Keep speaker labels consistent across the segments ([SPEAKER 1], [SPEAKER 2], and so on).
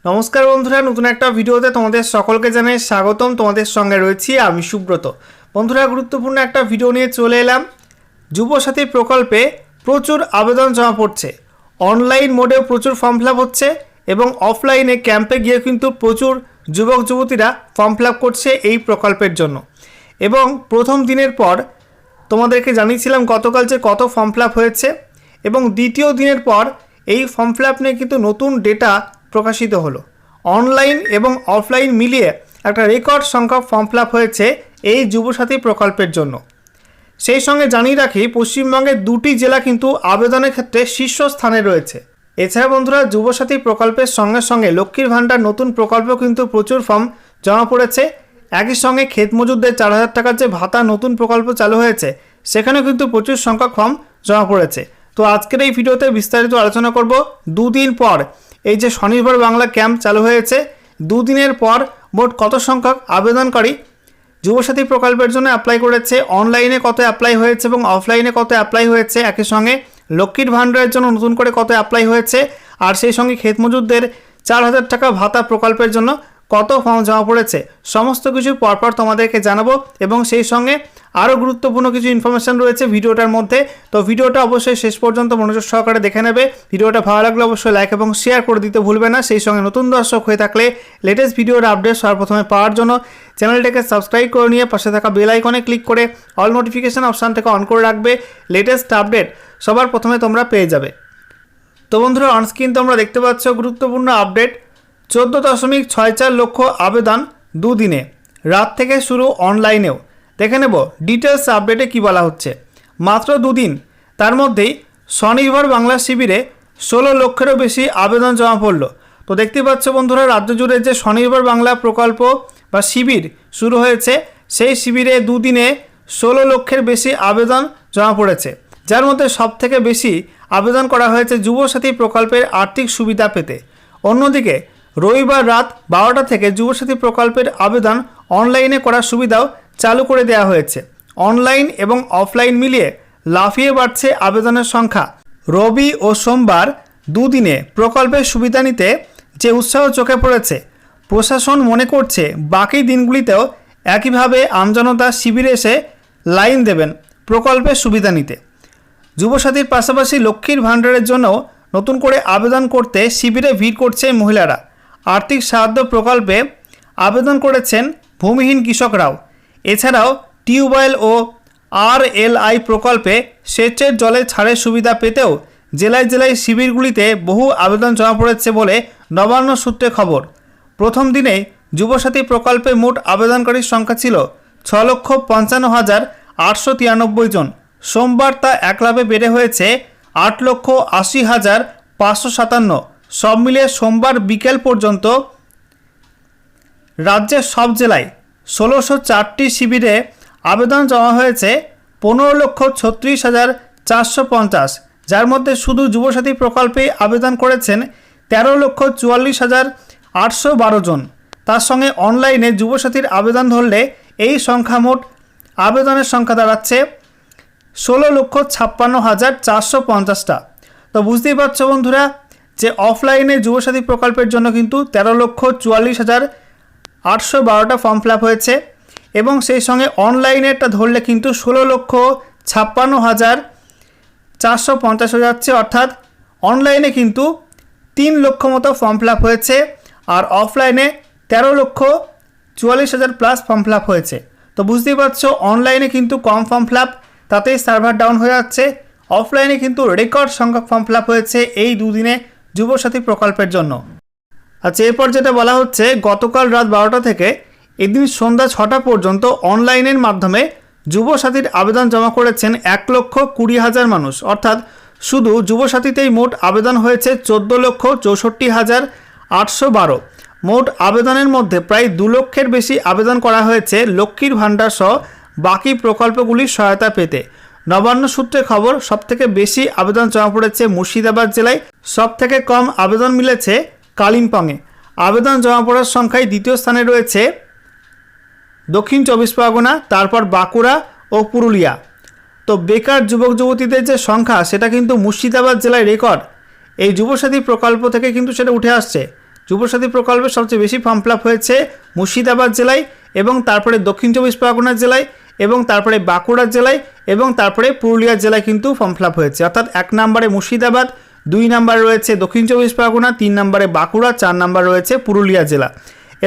[SPEAKER 1] নমস্কার বন্ধুরা, নতুন একটা ভিডিওতে তোমাদের সকলকে জানাই স্বাগতম। তোমাদের সঙ্গে রয়েছি আমি সুব্রত। বন্ধুরা, গুরুত্বপূর্ণ একটা ভিডিও নিয়ে চলে এলাম। যুবসাথী প্রকল্পে প্রচুর আবেদন জমা পড়ছে, অনলাইন মোডেও প্রচুর ফর্ম ফিল আপ হচ্ছে এবং অফলাইনে ক্যাম্পে গিয়ে কিন্তু প্রচুর যুবক যুবতীরা ফর্ম ফিল আপ করছে এই প্রকল্পের জন্য। এবং প্রথম দিনের পর তোমাদেরকে জানিয়েছিলাম গতকাল যে কত ফর্ম ফিল আপ হয়েছে, এবং দ্বিতীয় দিনের পর এই ফর্ম ফিল আপ নিয়ে কিন্তু নতুন ডেটা প্রকাশিত হলো। অনলাইন এবং অফলাইন মিলিয়ে একটা রেকর্ড সংখ্যক ফর্ম ফিল আপ হয়েছে এই যুবসাথী প্রকল্পের জন্য। সেই সঙ্গে জানিয়ে রাখি, পশ্চিমবঙ্গের দুটি জেলা কিন্তু আবেদনের ক্ষেত্রে শীর্ষস্থানে রয়েছে। এছাড়া বন্ধুরা, যুবসাথী প্রকল্পের সঙ্গে সঙ্গে লক্ষ্মীর ভাণ্ডার নতুন প্রকল্প কিন্তু প্রচুর ফর্ম জমা পড়েছে। একই সঙ্গে ক্ষেত মজুরদের 4,000 টাকার যে ভাতা নতুন প্রকল্প চালু হয়েছে, সেখানেও কিন্তু প্রচুর সংখ্যক ফর্ম জমা পড়েছে। তো আজকের এই ভিডিওতে বিস্তারিত আলোচনা করব। দুদিন পর এই যে স্বনির্ভর বাংলা ক্যাম্প চালু হয়েছে, দুদিনের পর মোট কত সংখ্যক আবেদনকারী যুবসাথী প্রকল্পের জন্য অ্যাপ্লাই করেছে, অনলাইনে কত অ্যাপ্লাই হয়েছে এবং অফলাইনে কত অ্যাপ্লাই হয়েছে, একই সঙ্গে লক্ষ্মীর ভাণ্ডারের জন্য নতুন করে কত অ্যাপ্লাই হয়েছে, আর সেই সঙ্গে ক্ষেত মজুরদের 4,000 টাকা ভাতা প্রকল্পের জন্য কত ফর্ম জমা পড়েছে, সমস্ত কিছু পরপর তোমাদেরকে জানাবো। এবং সেই সঙ্গে আরও গুরুত্বপূর্ণ কিছু ইনফরমেশান রয়েছে ভিডিওটার মধ্যে। তো ভিডিওটা অবশ্যই শেষ পর্যন্ত মনোযোগ সহকারে দেখে নেবে। ভিডিওটা ভালো লাগলে অবশ্যই লাইক এবং শেয়ার করে দিতে ভুলবে না। সেই সঙ্গে নতুন দর্শক হয়ে থাকলে লেটেস্ট ভিডিওর আপডেট সবার প্রথমে পাওয়ার জন্য চ্যানেলটাকে সাবস্ক্রাইব করে নিয়ে পাশে থাকা বেল আইকনে ক্লিক করে অল নোটিফিকেশান অপশানটাকে অন করে রাখবে। লেটেস্ট আপডেট সবার প্রথমে তোমরা পেয়ে যাবে। তো বন্ধুরা, অনস্ক্রিন তোমরা দেখতে পাচ্ছ গুরুত্বপূর্ণ আপডেট। 14.64 লক্ষ আবেদন দুদিনে, রাত থেকে শুরু, অনলাইনেও। দেখে নেব ডিটেলস আপডেটে কি বলা হচ্ছে। মাত্র দুদিন, তার মধ্যেই স্বনির্ভর বাংলা শিবিরে 16 লক্ষেরও বেশি আবেদন জমা পড়ল। তো দেখতে পাচ্ছ বন্ধুরা, রাজ্য জুড়ে যে স্বনির্ভর বাংলা প্রকল্প বা শিবির শুরু হয়েছে, সেই শিবিরে দুদিনে 16 লক্ষের বেশি আবেদন জমা পড়েছে, যার মধ্যে সবথেকে বেশি আবেদন করা হয়েছে যুবসাথী প্রকল্পের আর্থিক সুবিধা পেতে। অন্যদিকে রবিবার রাত 12টা থেকে যুবসাথী প্রকল্পের আবেদন অনলাইনে করার সুবিধাও চালু করে দেওয়া হয়েছে। অনলাইন এবং অফলাইন মিলিয়ে লাফিয়ে বাড়ছে আবেদনের সংখ্যা। রবি ও সোমবার দুদিনে প্রকল্পের সুবিধা নিতে যে উৎসাহ চোখে পড়েছে, প্রশাসন মনে করছে বাকি দিনগুলিতেও একইভাবে আমজনতা শিবিরে এসে লাইন দেবেন প্রকল্পের সুবিধা নিতে। যুবসাথীর পাশাপাশি লক্ষ্মীর ভাণ্ডারের জন্যও নতুন করে আবেদন করতে শিবিরে ভিড় করছে মহিলারা। আর্থিক সাহায্য প্রকল্পে আবেদন করেছেন ভূমিহীন কৃষকরাও। এছাড়াও টিউবওয়েল ও RLI প্রকল্পে সেচের জলে ছাড়ের সুবিধা পেতেও জেলায় জেলায় শিবিরগুলিতে বহু আবেদন জমা পড়েছে বলে নবান্ন সূত্রে খবর। প্রথম দিনে যুবসাথী প্রকল্পে মোট আবেদনকারীর সংখ্যা ছিল 6,55,893 জন। সোমবার তা একলাভে বেড়ে হয়েছে 8,80,557। সব মিলিয়ে সোমবার বিকেল পর্যন্ত রাজ্যের সব জেলায় 1604টি শিবিরে আবেদন জমা হয়েছে 15,36,450, যার মধ্যে শুধু যুবসাথী প্রকল্পে আবেদন করেছেন 13,44,812 জন। তার সঙ্গে অনলাইনে যুবসাথীর আবেদন ধরলে এই সংখ্যা মোট আবেদনের সংখ্যা দাঁড়াচ্ছে 16,56,450টা। তো বুঝতেই পারছো বন্ধুরা যে অফলাইনে যুবসাথী প্রকল্পের জন্য কিন্তু 13,44,812টা ফর্ম ফিল আপ হয়েছে, এবং সেই সঙ্গে অনলাইনেরটা ধরলে কিন্তু 16,56,450 হয়ে যাচ্ছে। অর্থাৎ অনলাইনে কিন্তু 3 লক্ষ মতো ফর্ম ফিল আপ হয়েছে, আর অফলাইনে 13,44,000 প্লাস ফর্ম ফিল আপ হয়েছে। তো বুঝতেই পারছো অনলাইনে কিন্তু কম ফর্ম ফিল আপ, তাতেই সার্ভার ডাউন হয়ে যাচ্ছে। অফলাইনে কিন্তু রেকর্ড সংখ্যক ফর্ম ফিল আপ হয়েছে এই দুদিনে যুবসাথী প্রকল্পের জন্য। আচ্ছা, এরপর যেটা বলা হচ্ছে, গতকাল রাত 12টা থেকে এদিন সন্ধ্যা 6টা পর্যন্ত অনলাইনের মাধ্যমে যুবসাথীর আবেদন জমা করেছেন 1,20,000 মানুষ। অর্থাৎ শুধু যুবসাথীতেই মোট আবেদন হয়েছে 14,64,812। মোট আবেদনের মধ্যে প্রায় 2 লক্ষের বেশি আবেদন করা হয়েছে লক্ষ্মীর ভাণ্ডার সহ বাকি প্রকল্পগুলির সহায়তা পেতে। নবান্ন সূত্রে খবর, সবথেকে বেশি আবেদন জমা পড়েছে মুর্শিদাবাদ জেলায়, সবথেকে কম আবেদন মিলেছে কালিম্পংয়ে। আবেদন জমা পড়ার সংখ্যায় দ্বিতীয় স্থানে রয়েছে দক্ষিণ 24 পরগনা, তারপর বাঁকুড়া ও পুরুলিয়া। তো বেকার যুবক যুবতীদের যে সংখ্যা, সেটা কিন্তু মুর্শিদাবাদ জেলায় রেকর্ড। এই যুবসাথী প্রকল্প থেকে কিন্তু সেটা উঠে আসছে। যুবসাথী প্রকল্পে সবচেয়ে বেশি ফর্ম ফিল আপ হয়েছে মুর্শিদাবাদ জেলায়, এবং তারপরে দক্ষিণ চব্বিশ পরগনা জেলায়, এবং তারপরে বাঁকুড়া জেলায়, এবং তারপরে পুরুলিয়া জেলায় কিন্তু ফর্ম ফিল আপ হয়েছে। অর্থাৎ 1 নম্বরে মুর্শিদাবাদ, 2 নম্বরে রয়েছে দক্ষিণ চব্বিশ পরগনা, 3 নম্বরে বাঁকুড়া, 4 নম্বরে রয়েছে পুরুলিয়া জেলা,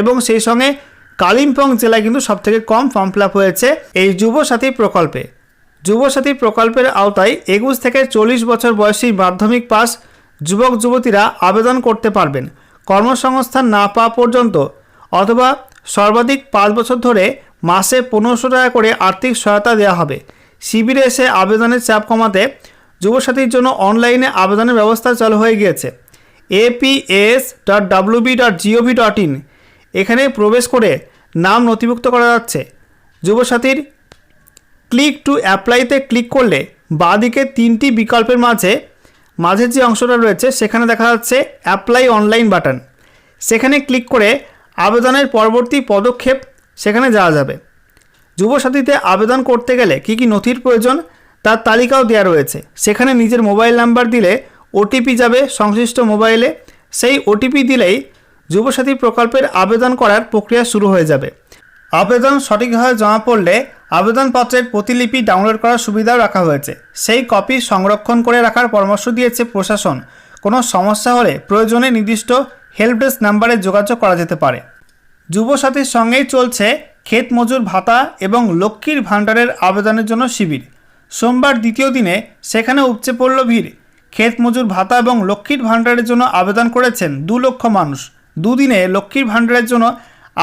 [SPEAKER 1] এবং সেই সঙ্গে কালিম্পং জেলায় কিন্তু সবথেকে কম ফর্ম ফিল আপ হয়েছে এই যুবসাথী প্রকল্পে। যুবসাথী প্রকল্পের আওতায় 21 থেকে 40 বছর বয়সী মাধ্যমিক পাস যুবক যুবতীরা আবেদন করতে পারবেন। কর্মসংস্থান না পাওয়া পর্যন্ত অথবা সর্বাধিক 5 বছর ধরে মাসে 1500 টাকা করে আর্থিক সহায়তা দেওয়া হবে। শিবিরে এসে আবেদনের চাপ কমাতে যুবসাথীর জন্য অনলাইনে আবেদনের ব্যবস্থা চালু হয়ে গিয়েছে। aps.wb.gov.in এখানে প্রবেশ করে নাম নথিভুক্ত করা যাচ্ছে। যুবসাথীর ক্লিক টু অ্যাপ্লাইতে ক্লিক করলে বাঁদিকে 3টি বিকল্পের মাঝে যে অংশটা রয়েছে সেখানে দেখা যাচ্ছে অ্যাপ্লাই অনলাইন বাটন। সেখানে ক্লিক করে আবেদনের পরবর্তী পদক্ষেপ সেখানে যাওয়া যাবে। যুবসাথীতে আবেদন করতে গেলে কী কী নথির প্রয়োজন তার তালিকাও দেওয়া রয়েছে। সেখানে নিজের মোবাইল নাম্বার দিলে ওটিপি যাবে সংশ্লিষ্ট মোবাইলে। সেই ওটিপি দিলেই যুবসাথী প্রকল্পের আবেদন করার প্রক্রিয়া শুরু হয়ে যাবে। আবেদন সঠিকভাবে জমা পড়লে আবেদনপত্রের প্রতিলিপি ডাউনলোড করার সুবিধাও রাখা হয়েছে। সেই কপি সংরক্ষণ করে রাখার পরামর্শ দিয়েছে প্রশাসন। কোনো সমস্যা হলে প্রয়োজনে নির্দিষ্ট হেল্প ডেস্ক নাম্বারে যোগাযোগ করা যেতে পারে। যুবসাথীর সঙ্গেই চলছে ক্ষেত মজুর ভাতা এবং লক্ষ্মীর ভাণ্ডারের আবেদনের জন্য শিবির। সোমবার দ্বিতীয় দিনে সেখানে উপচে পড়ল ভিড়। ক্ষেত মজুর ভাতা এবং লক্ষ্মীর ভাণ্ডারের জন্য আবেদন করেছেন 2 লক্ষ মানুষ। দুদিনে লক্ষ্মীর ভাণ্ডারের জন্য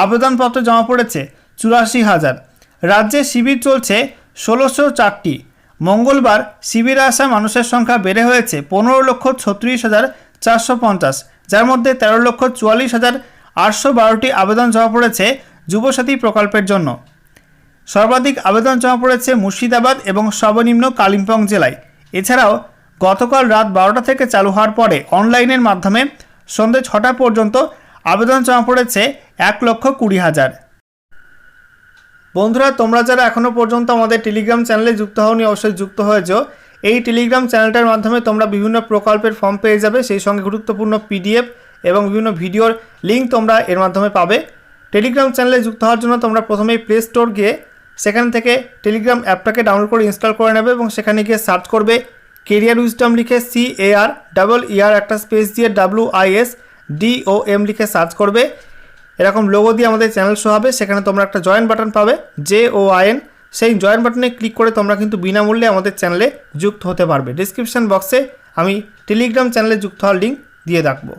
[SPEAKER 1] আবেদনপত্র জমা পড়েছে 84,000। রাজ্যে শিবির চলছে 1604টি। মঙ্গলবার শিবিরে আসা মানুষের সংখ্যা বেড়ে হয়েছে 15,36,450, যার মধ্যে 13,44,812টি আবেদন জমা পড়েছে যুবসাথী প্রকল্পের জন্য। সর্বাধিক আবেদন জমা পড়েছে মুর্শিদাবাদ এবং সর্বনিম্ন কালিম্পং জেলায়। এছাড়াও গতকাল রাত 12টা থেকে চালু হওয়ার পরে অনলাইনের মাধ্যমে সন্ধ্যে 6টা পর্যন্ত আবেদন জমা পড়েছে 1,20,000। বন্ধুরা, তোমরা যারা এখনও পর্যন্ত আমাদের টেলিগ্রাম চ্যানেলে যুক্ত হওনি অবশ্যই যুক্ত হয়েছো। এই টেলিগ্রাম চ্যানেলটার মাধ্যমে তোমরা বিভিন্ন প্রকল্পের ফর্ম পেয়ে যাবে, সেই সঙ্গে গুরুত্বপূর্ণ পিডিএফ এবং বিভিন্ন ভিডিওর লিঙ্ক তোমরা এর মাধ্যমে পাবে। টেলিগ্রাম চ্যানেলে যুক্ত হওয়ার জন্য তোমরা প্রথমেই প্লে স্টোর গিয়ে সেখান থেকে টেলিগ্রাম অ্যাপটাকে ডাউনলোড করে ইনস্টল করে নেবে এবং সেখানে গিয়ে সার্চ করবে কেরিয়ার উইজডম লিখে CARER একটা স্পেস দিয়ে WISDOM লিখে সার্চ করবে। এরকম লোগো দিয়ে আমাদের চ্যানেল শো হবে। সেখানে তোমরা একটা জয়েন বাটন পাবে JOIN। সেই জয়েন বাটনে ক্লিক করে তোমরা কিন্তু বিনামূল্যে আমাদের চ্যানেলে যুক্ত হতে পারবে। ডিসক্রিপশন বক্সে আমি টেলিগ্রাম চ্যানেলে যুক্ত হওয়ার লিঙ্ক দিয়ে রাখবো।